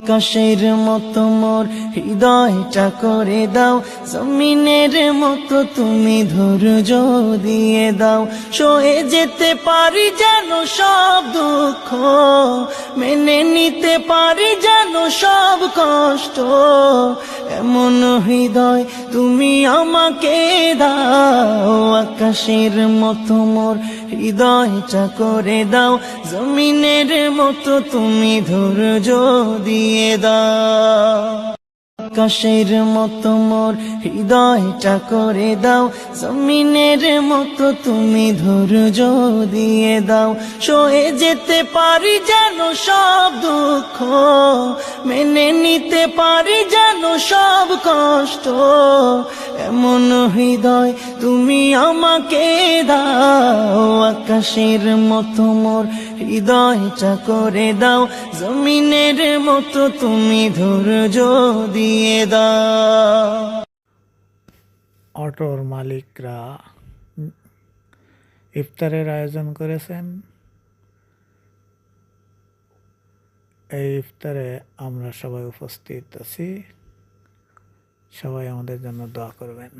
আকাশের মতো মোর হৃদয়টা করে দাও, জমিনের মতো তুমি ধৈর্য দিয়ে দাও। সয়ে যেতে পারি যেন সব দুঃখ, মেনে নিতে পারি যেন সব কষ্ট। এমন হৃদয় তুমি আমাকে দাও, আকাশের মতো মোর হৃদয়টা করে দাও, জমিনের মতো তুমি ধৈর্য দিয়ে দাও। আকাশের মতো মোর হৃদয়টা করে দাও, জমিনের মতো তুমি ধৈর্য দিয়ে দাও। সয়ে যেতে পারি যেন সব দুঃখ, মেনে নিতে পারি যেন সব কষ্ট। এমন হৃদয় তুমি আমাকে দাও, আকাশের মতো মোর হৃদয়টা করে দাও, জমিনের মতো তুমি ধৈর্য দিয়ে দাও। অটোর মালিকরা ইফতারের আয়োজন করেছেন। এই ইফতারে আমরা সবাই উপস্থিত আছি। সবাই আমাদের জন্য দোয়া করবেন।